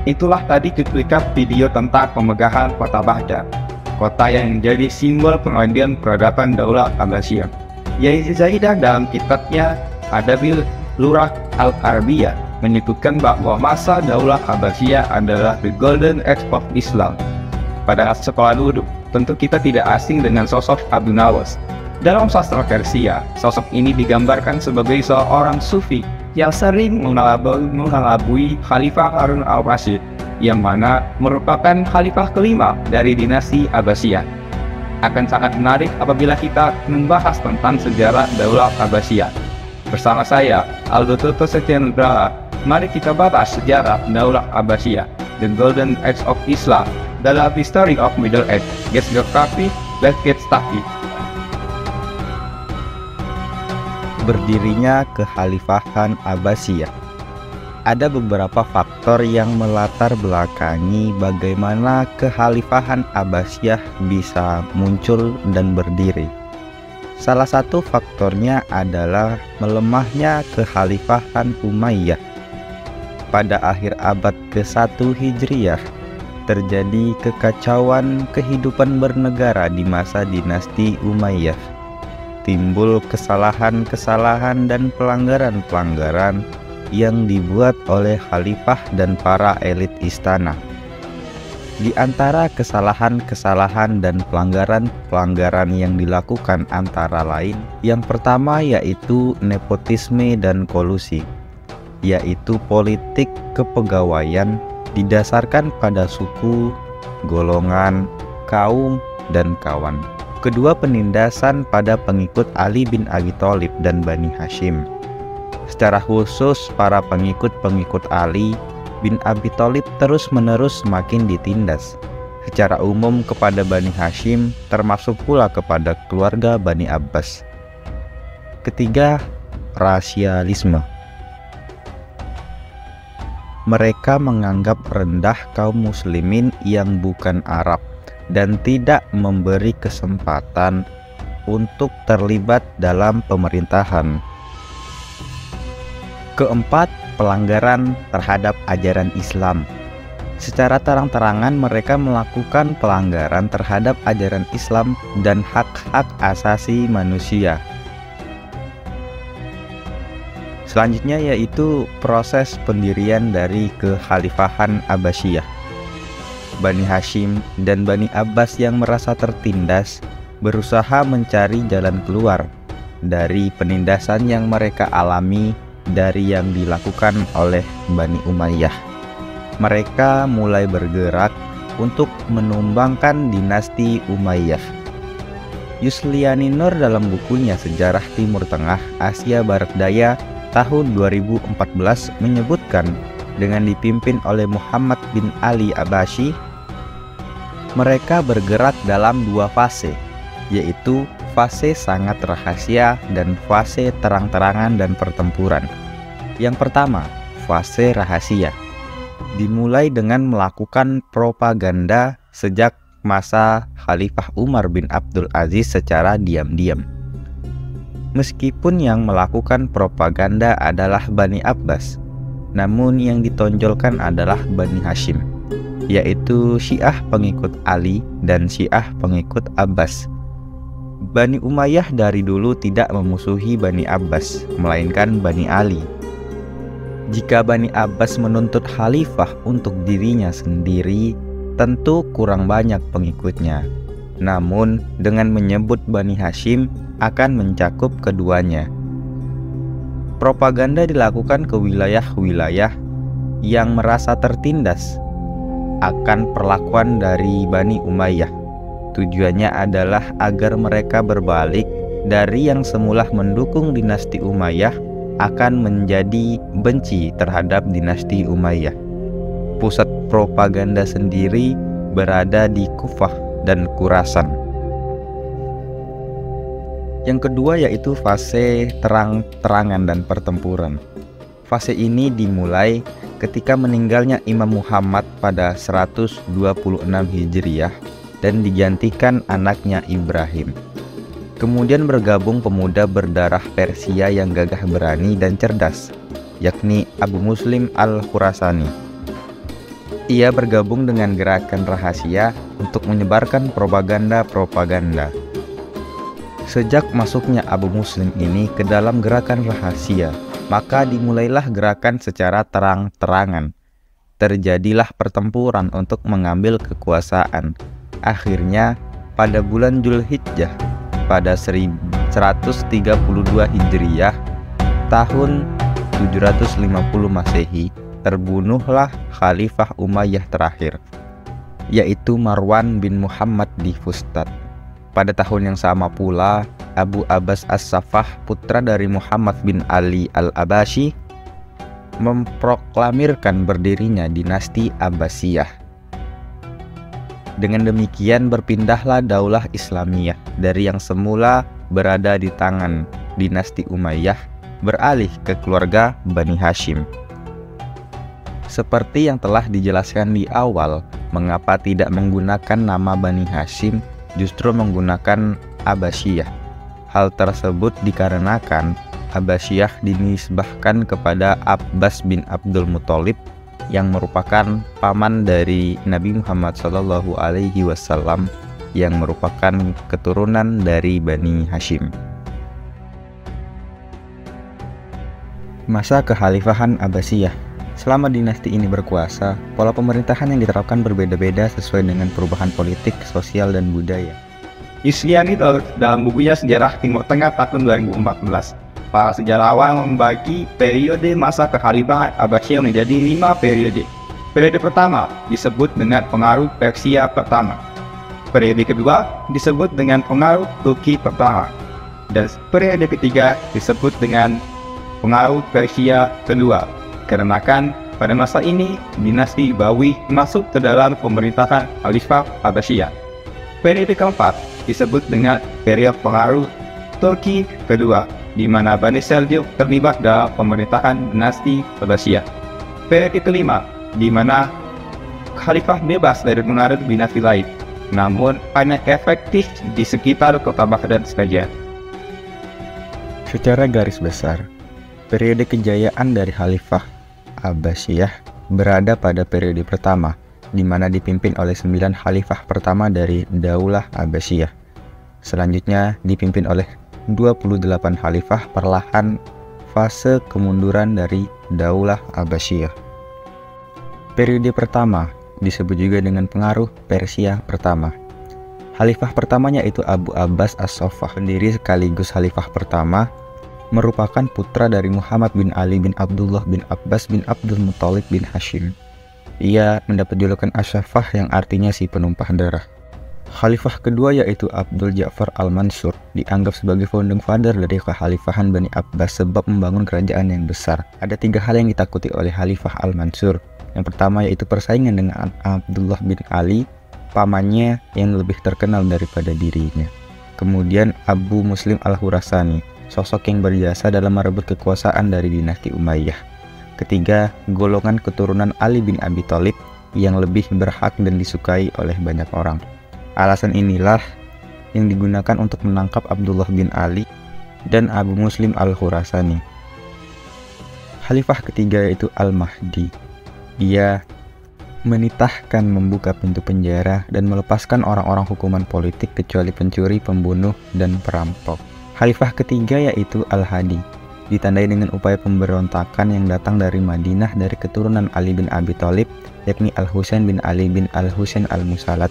Itulah tadi cuplikan video tentang pemegahan kota Baghdad, kota yang menjadi simbol pengabdian peradaban Daulah Abbasiyah. Yazid Zaidah dalam kitabnya Adabil Lughat Al-Arabiyah menyebutkan bahwa masa Daulah Abbasiyah adalah the golden age of Islam. Pada sekolah dulu, tentu kita tidak asing dengan sosok Abu Nawas. Dalam sastra Persia, sosok ini digambarkan sebagai seorang sufi yang sering mengelabui Khalifah Harun al-Rashid, yang mana merupakan khalifah kelima dari dinasti Abbasiyah. Akan sangat menarik apabila kita membahas tentang sejarah Daulah Abbasiyah. Bersama saya, Aldo Toto Setian Nugraha, mari kita bahas sejarah Daulah Abbasiyah, the golden age of Islam, dalam History of Middle Age. Get Geography, let's get started. Berdirinya Kekhalifahan Abbasiyah. Ada beberapa faktor yang melatar belakangi bagaimana Kekhalifahan Abbasiyah bisa muncul dan berdiri. Salah satu faktornya adalah melemahnya Kekhalifahan Umayyah. Pada akhir abad ke-1 Hijriyah, terjadi kekacauan kehidupan bernegara di masa dinasti Umayyah. Timbul kesalahan-kesalahan dan pelanggaran-pelanggaran yang dibuat oleh khalifah dan para elit istana. Di antara kesalahan-kesalahan dan pelanggaran-pelanggaran yang dilakukan antara lain, yang pertama yaitu nepotisme dan kolusi, yaitu politik kepegawaian didasarkan pada suku, golongan, kaum, dan kawan. Kedua, penindasan pada pengikut Ali bin Abi Thalib dan Bani Hashim. Secara khusus, para pengikut-pengikut Ali bin Abi Thalib terus-menerus semakin ditindas. Secara umum kepada Bani Hashim, termasuk pula kepada keluarga Bani Abbas. Ketiga, rasialisme. Mereka menganggap rendah kaum muslimin yang bukan Arab dan tidak memberi kesempatan untuk terlibat dalam pemerintahan. Keempat, pelanggaran terhadap ajaran Islam. Secara terang-terangan mereka melakukan pelanggaran terhadap ajaran Islam dan hak-hak asasi manusia. Selanjutnya yaitu proses pendirian dari Kekhalifahan Abbasiyah. Bani Hashim dan Bani Abbas yang merasa tertindas berusaha mencari jalan keluar dari penindasan yang mereka alami dari yang dilakukan oleh Bani Umayyah. Mereka mulai bergerak untuk menumbangkan dinasti Umayyah. Yusliani Nur dalam bukunya Sejarah Timur Tengah Asia Barat Daya tahun 2014 menyebutkan dengan dipimpin oleh Muhammad bin Ali Abbasi, mereka bergerak dalam dua fase, yaitu fase sangat rahasia dan fase terang-terangan dan pertempuran. Yang pertama, fase rahasia, dimulai dengan melakukan propaganda sejak masa Khalifah Umar bin Abdul Aziz secara diam-diam. Meskipun yang melakukan propaganda adalah Bani Abbas, namun yang ditonjolkan adalah Bani Hashim, yaitu Syiah pengikut Ali dan Syiah pengikut Abbas. Bani Umayyah dari dulu tidak memusuhi Bani Abbas, melainkan Bani Ali. Jika Bani Abbas menuntut khalifah untuk dirinya sendiri, tentu kurang banyak pengikutnya. Namun dengan menyebut Bani Hashim akan mencakup keduanya. Propaganda dilakukan ke wilayah-wilayah yang merasa tertindas akan perlakuan dari Bani Umayyah. Tujuannya adalah agar mereka berbalik dari yang semula mendukung dinasti Umayyah akan menjadi benci terhadap dinasti Umayyah. Pusat propaganda sendiri berada di Kufah dan Khurasan. Yang kedua yaitu fase terang-terangan dan pertempuran. Fase ini dimulai ketika meninggalnya Imam Muhammad pada 126 Hijriah dan digantikan anaknya Ibrahim. Kemudian bergabung pemuda berdarah Persia yang gagah berani dan cerdas, yakni Abu Muslim al-Khurasani. Ia bergabung dengan gerakan rahasia untuk menyebarkan propaganda-propaganda. Sejak masuknya Abu Muslim ini ke dalam gerakan rahasia, maka dimulailah gerakan secara terang-terangan. Terjadilah pertempuran untuk mengambil kekuasaan. Akhirnya, pada bulan Dzulhijjah pada 1132 Hijriyah, tahun 750 Masehi, terbunuhlah Khalifah Umayyah terakhir, yaitu Marwan bin Muhammad di Fustat. Pada tahun yang sama pula, Abu Abbas As-Saffah, putra dari Muhammad bin Ali Al-Abashi, memproklamirkan berdirinya dinasti Abbasiyah. Dengan demikian berpindahlah daulah Islamiyah dari yang semula berada di tangan dinasti Umayyah beralih ke keluarga Bani Hashim. Seperti yang telah dijelaskan di awal, mengapa tidak menggunakan nama Bani Hashim, justru menggunakan Abbasiyah. Hal tersebut dikarenakan Abbasiyah dinisbahkan kepada Abbas bin Abdul Muthalib yang merupakan paman dari Nabi Muhammad SAW yang merupakan keturunan dari Bani Hashim. Masa kekhalifahan Abbasiyah. Selama dinasti ini berkuasa, pola pemerintahan yang diterapkan berbeda-beda sesuai dengan perubahan politik, sosial, dan budaya. Yusliani dalam bukunya Sejarah Timur Tengah tahun 2014, para sejarawan membagi periode masa kekhalifahan Abbasiyah menjadi 5 periode. Periode pertama disebut dengan pengaruh Persia pertama. Periode kedua disebut dengan pengaruh Turki pertama. Dan periode ketiga disebut dengan pengaruh Persia kedua. Dikarenakan pada masa ini dinasti Bawi masuk ke dalam pemerintahan Khalifah Abbasiyah. Periode keempat disebut dengan periode pengaruh Turki kedua, di mana Bani Seljuk terlibat dalam pemerintahan dinasti Abbasiyah. Periode kelima, di mana Khalifah bebas dari pengaruh dinasti lain, namun hanya efektif di sekitar kota Baghdad saja. Secara garis besar, periode kejayaan dari Khalifah Abbasiyah berada pada periode pertama, di mana dipimpin oleh 9 khalifah pertama dari Daulah Abbasiyah. Selanjutnya dipimpin oleh 28 khalifah perlahan fase kemunduran dari Daulah Abbasiyah. Periode pertama disebut juga dengan pengaruh Persia pertama. Khalifah pertamanya yaitu Abu Abbas As-Saffah, pendiri sekaligus khalifah pertama, merupakan putra dari Muhammad bin Ali bin Abdullah bin Abbas bin Abdul Muthalib bin Hashim. Ia mendapat julukan As-Saffah yang artinya si penumpah darah. Khalifah kedua yaitu Abdul Ja'far Al-Mansur dianggap sebagai founding father dari kekhalifahan Bani Abbas sebab membangun kerajaan yang besar. Ada 3 hal yang ditakuti oleh Khalifah Al-Mansur. Yang pertama yaitu persaingan dengan Abdullah bin Ali, pamannya yang lebih terkenal daripada dirinya. Kemudian Abu Muslim Al-Khurasani, sosok yang berjasa dalam merebut kekuasaan dari dinasti Umayyah. Ketiga, golongan keturunan Ali bin Abi Thalib yang lebih berhak dan disukai oleh banyak orang. Alasan inilah yang digunakan untuk menangkap Abdullah bin Ali dan Abu Muslim Al-Khurasani. Khalifah ketiga yaitu Al-Mahdi. Ia menitahkan membuka pintu penjara dan melepaskan orang-orang hukuman politik kecuali pencuri, pembunuh, dan perampok. Khalifah ketiga yaitu Al-Hadi, ditandai dengan upaya pemberontakan yang datang dari Madinah dari keturunan Ali bin Abi Thalib, yakni Al-Husain bin Ali bin Al-Husain Al-Musalat.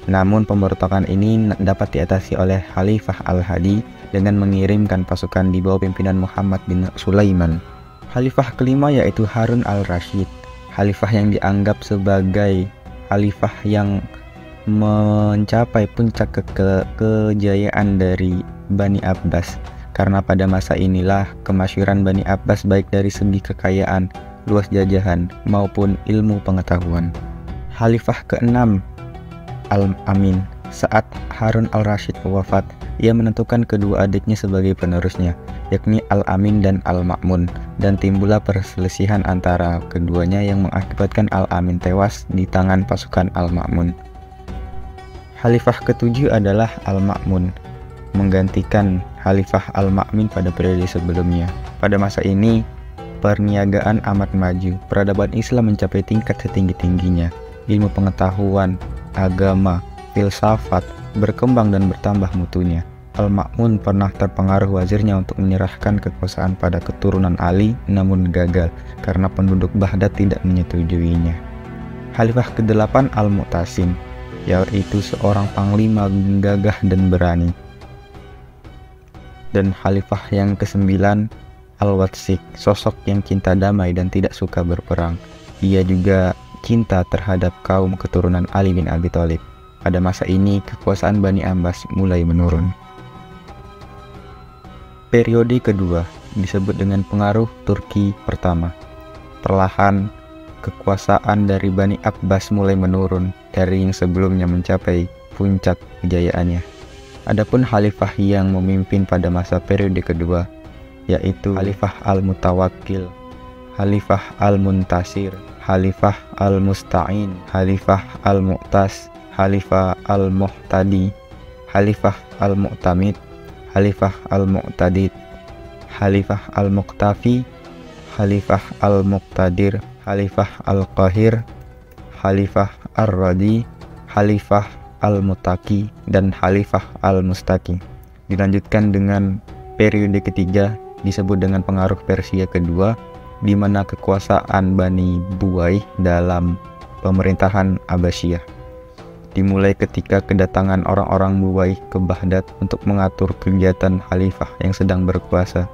Namun pemberontakan ini dapat diatasi oleh Khalifah Al-Hadi dengan mengirimkan pasukan di bawah pimpinan Muhammad bin Sulaiman. Khalifah kelima yaitu Harun Al-Rasyid, khalifah yang dianggap sebagai khalifah yang mencapai puncak kejayaan dari Bani Abbas, karena pada masa inilah kemasyhuran Bani Abbas baik dari segi kekayaan, luas jajahan, maupun ilmu pengetahuan. Khalifah keenam Al-Amin. Saat Harun Al-Rasyid wafat, ia menentukan kedua adiknya sebagai penerusnya, yakni Al-Amin dan Al-Ma'mun, dan timbullah perselisihan antara keduanya yang mengakibatkan Al-Amin tewas di tangan pasukan Al-Ma'mun. Khalifah ketujuh adalah Al-Ma'mun, menggantikan Khalifah Al-Ma'mun pada periode sebelumnya. Pada masa ini, perniagaan amat maju. Peradaban Islam mencapai tingkat setinggi-tingginya. Ilmu pengetahuan, agama, filsafat berkembang dan bertambah mutunya. Al-Ma'mun pernah terpengaruh wazirnya untuk menyerahkan kekuasaan pada keturunan Ali, namun gagal karena penduduk Baghdad tidak menyetujuinya. Khalifah ke-8 Al-Mu'tasim, yaitu seorang panglima gagah dan berani. Dan khalifah yang ke-9 Al-Watsik, sosok yang cinta damai dan tidak suka berperang. Ia juga cinta terhadap kaum keturunan Ali bin Abi Thalib. Pada masa ini, kekuasaan Bani Abbas mulai menurun. Periode kedua disebut dengan pengaruh Turki pertama. Perlahan, kekuasaan dari Bani Abbas mulai menurun dari yang sebelumnya mencapai puncak kejayaannya. Adapun khalifah yang memimpin pada masa periode kedua, yaitu Khalifah Al-Mutawakkil, Khalifah Al-Muntasir, Khalifah Al-Musta'in, Khalifah Al-Mu'tas, Khalifah Al-Muhtadi, Khalifah Al-Mu'tamid, Khalifah Al-Mu'tadid, Khalifah Al-Muqtafi, Khalifah Al-Muqtadir, Khalifah Al-Qahir, Khalifah Ar-Radi, Khalifah Al-Mutaki, dan Khalifah Al-Mustaki. Dilanjutkan dengan periode ketiga disebut dengan pengaruh Persia kedua, di mana kekuasaan Bani Buwai dalam pemerintahan Abbasiyah dimulai ketika kedatangan orang-orang Buwai ke Baghdad untuk mengatur kegiatan khalifah yang sedang berkuasa.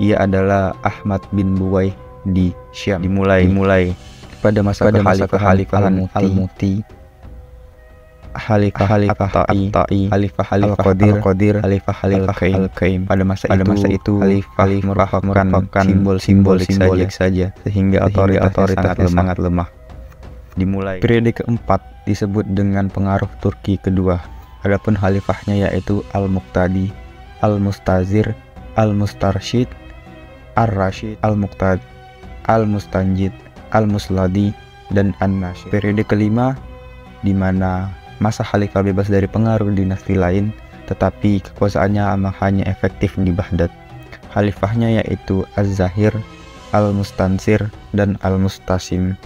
Ia adalah Ahmad bin Buwai di Syam. Dimulai pada masa Khalifah Al-Muti, Khalifah Al-Ta'i, Khalifah Al-Qadir, Khalifah Al-Qaim. Pada masa itu khalifah merupakan simbol simbolik saja, sehingga otoritasnya sangat lemah. Dimulai periode keempat disebut dengan pengaruh Turki kedua. Adapun khalifahnya yaitu Al-Muqtadi, Al-Mustazir, Al-Mustarsyid, Ar-Rasyid, Al-Muqtad, Al-Mustanjid, Al-Musladi, dan An-Nasyid. Periode kelima di mana masa khalifah bebas dari pengaruh dinasti lain, tetapi kekuasaannya hanya efektif di Baghdad. Khalifahnya yaitu Az-Zahir, Al-Mustansir, dan Al-Mustasim.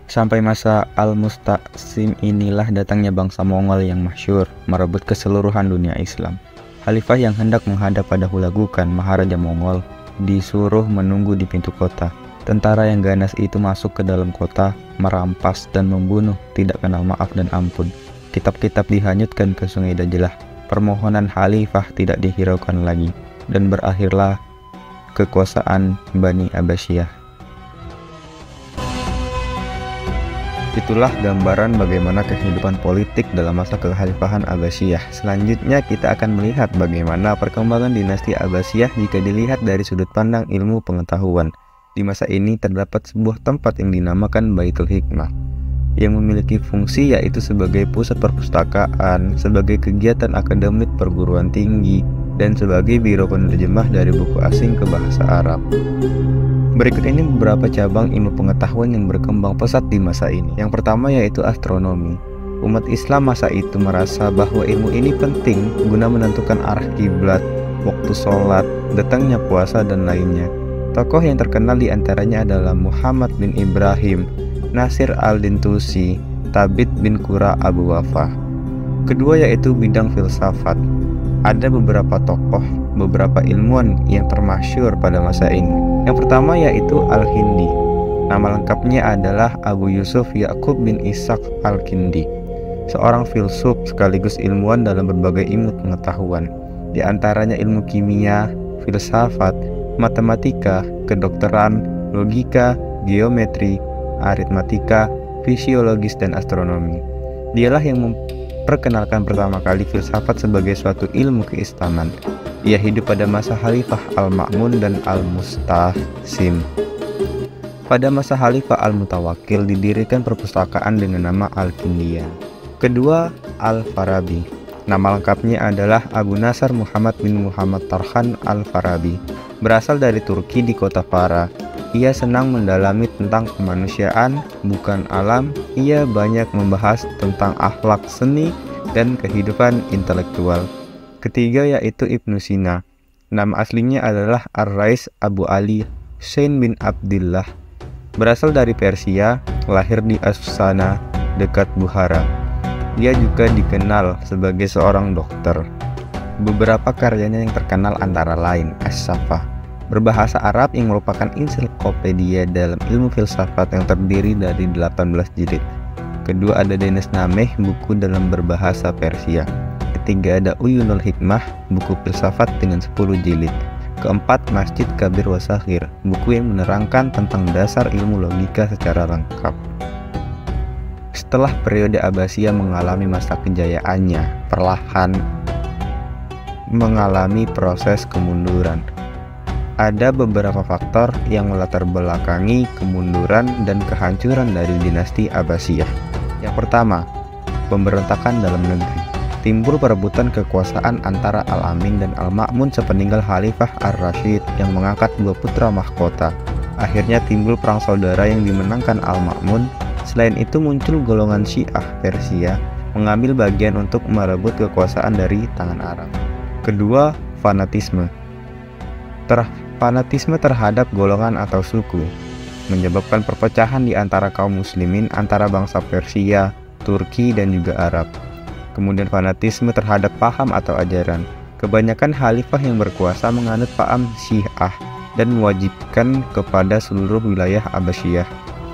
Sampai masa Al-Mustasim inilah datangnya bangsa Mongol yang masyhur merebut keseluruhan dunia Islam. Khalifah yang hendak menghadap pada Hulagukan, Maharaja Mongol, disuruh menunggu di pintu kota. Tentara yang ganas itu masuk ke dalam kota, merampas dan membunuh, tidak kenal maaf dan ampun. Kitab-kitab dihanyutkan ke Sungai Dajlah. Permohonan khalifah tidak dihiraukan lagi, dan berakhirlah kekuasaan Bani Abbasiyah. Itulah gambaran bagaimana kehidupan politik dalam masa kekhalifahan Abbasiyah. Selanjutnya kita akan melihat bagaimana perkembangan dinasti Abbasiyah jika dilihat dari sudut pandang ilmu pengetahuan. Di masa ini terdapat sebuah tempat yang dinamakan Baitul Hikmah, yang memiliki fungsi yaitu sebagai pusat perpustakaan, sebagai kegiatan akademik perguruan tinggi, dan sebagai biro penerjemah dari buku asing ke bahasa Arab. Berikut ini beberapa cabang ilmu pengetahuan yang berkembang pesat di masa ini. Yang pertama yaitu astronomi. Umat Islam masa itu merasa bahwa ilmu ini penting guna menentukan arah kiblat, waktu sholat, datangnya puasa, dan lainnya. Tokoh yang terkenal di antaranya adalah Muhammad bin Ibrahim, Nasir al-Din Tusi, Tabit bin Qura Abu Wafa. Kedua yaitu bidang filsafat. Ada beberapa tokoh, beberapa ilmuwan yang termasyhur pada masa ini. Yang pertama yaitu Al-Hindi. Nama lengkapnya adalah Abu Yusuf Ya'qub bin Ishaq Al-Kindi, seorang filsuf sekaligus ilmuwan dalam berbagai ilmu pengetahuan. Di antaranya ilmu kimia, filsafat, matematika, kedokteran, logika, geometri, aritmatika, fisiologis, dan astronomi. Dialah yang memperkenalkan pertama kali filsafat sebagai suatu ilmu keislaman. Ia hidup pada masa Khalifah Al-Ma'mun dan Al-Mustasim. Pada masa Khalifah Al-Mutawakkil didirikan perpustakaan dengan nama Al-Kindiyah. Kedua, Al-Farabi. Nama lengkapnya adalah Abu Nasr Muhammad bin Muhammad Tarkhan Al-Farabi. Berasal dari Turki di kota Fara. Ia senang mendalami tentang kemanusiaan, bukan alam. Ia banyak membahas tentang akhlak, seni, dan kehidupan intelektual. Ketiga yaitu Ibnu Sina. Nama aslinya adalah Ar-Rais Abu Ali Husain bin Abdillah. Berasal dari Persia, lahir di Afsana dekat Bukhara. Dia juga dikenal sebagai seorang dokter. Beberapa karyanya yang terkenal antara lain As-Safah, berbahasa Arab yang merupakan ensiklopedia dalam ilmu filsafat yang terdiri dari 18 jilid. Kedua ada Denes Nameh, buku dalam berbahasa Persia. Ketiga ada Uyunul Hikmah, buku filsafat dengan 10 jilid. Keempat, Masjid Kabir Wasakhir, buku yang menerangkan tentang dasar ilmu logika secara lengkap. Setelah periode Abbasiyah mengalami masa kejayaannya, perlahan mengalami proses kemunduran. Ada beberapa faktor yang melatar belakangi kemunduran dan kehancuran dari dinasti Abbasiyah. Yang pertama, pemberontakan dalam negeri. Timbul perebutan kekuasaan antara Al-Amin dan Al-Ma'mun sepeninggal Khalifah Ar-Rasyid yang mengangkat dua putra mahkota. Akhirnya timbul perang saudara yang dimenangkan Al-Ma'mun. Selain itu muncul golongan Syiah Persia mengambil bagian untuk merebut kekuasaan dari tangan Arab. Kedua, fanatisme. Fanatisme terhadap golongan atau suku menyebabkan perpecahan di antara kaum muslimin antara bangsa Persia, Turki, dan juga Arab. Kemudian fanatisme terhadap paham atau ajaran. Kebanyakan khalifah yang berkuasa menganut paham Syiah dan mewajibkan kepada seluruh wilayah Abbasiyah.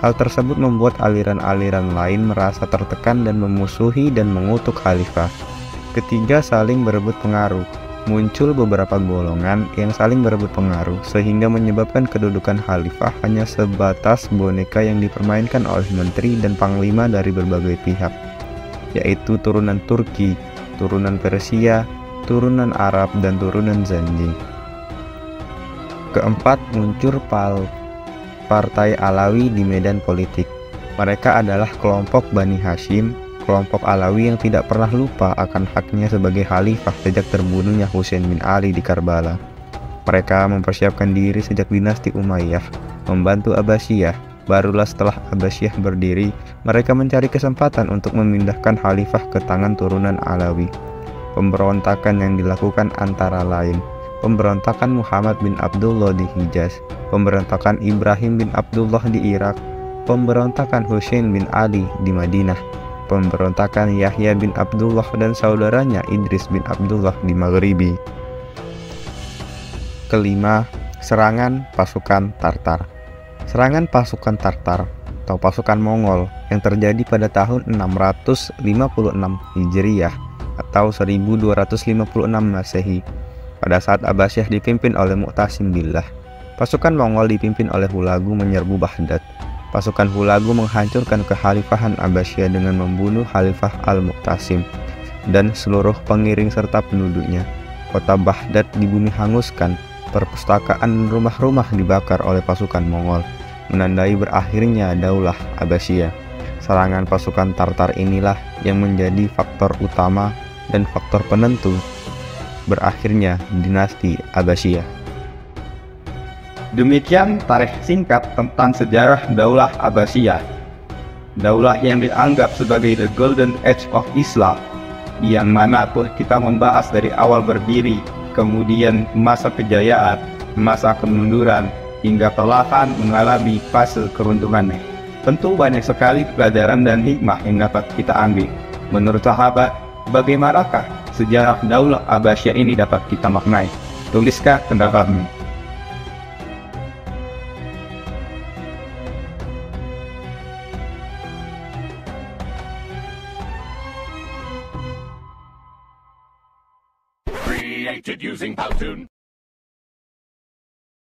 Hal tersebut membuat aliran-aliran lain merasa tertekan dan memusuhi dan mengutuk khalifah. Ketiga, saling berebut pengaruh. Muncul beberapa golongan yang saling berebut pengaruh sehingga menyebabkan kedudukan khalifah hanya sebatas boneka yang dipermainkan oleh menteri dan panglima dari berbagai pihak, yaitu turunan Turki, turunan Persia, turunan Arab, dan turunan Zanji. Keempat, muncul Partai Alawi di medan politik. Mereka adalah kelompok Bani Hashim, kelompok Alawi yang tidak pernah lupa akan haknya sebagai khalifah sejak terbunuhnya Husain bin Ali di Karbala. Mereka mempersiapkan diri sejak dinasti Umayyah, membantu Abbasiyah. Barulah setelah Abbasiyah berdiri, mereka mencari kesempatan untuk memindahkan khalifah ke tangan turunan Alawi. Pemberontakan yang dilakukan antara lain pemberontakan Muhammad bin Abdullah di Hijaz, pemberontakan Ibrahim bin Abdullah di Irak, pemberontakan Husain bin Ali di Madinah, pemberontakan Yahya bin Abdullah dan saudaranya Idris bin Abdullah di Maghribi. Kelima, serangan pasukan Tartar. Serangan pasukan Tartar atau pasukan Mongol yang terjadi pada tahun 656 Hijriyah atau 1256 Masehi pada saat Abbasiyah dipimpin oleh Mu'tasim Billah. Pasukan Mongol dipimpin oleh Hulagu menyerbu Baghdad. Pasukan Hulagu menghancurkan kekhalifahan Abbasiyah dengan membunuh Khalifah Al-Mu'tasim dan seluruh pengiring serta penduduknya. Kota Baghdad dibumi hanguskan, perpustakaan rumah-rumah dibakar oleh pasukan Mongol, menandai berakhirnya Daulah Abbasiyah. Serangan pasukan Tartar inilah yang menjadi faktor utama dan faktor penentu berakhirnya dinasti Abbasiyah. Demikian tarikh singkat tentang sejarah Daulah Abbasiyah. Daulah yang dianggap sebagai the golden age of Islam, yang mana pun kita membahas dari awal berdiri, kemudian masa kejayaan, masa kemunduran, hingga perlahan mengalami fase keruntuhannya. Tentu banyak sekali pelajaran dan hikmah yang dapat kita ambil. Menurut sahabat, bagaimanakah sejarah Daulah Abbasiyah ini dapat kita maknai? Tuliskan pendapatmu. Created using Powtoon.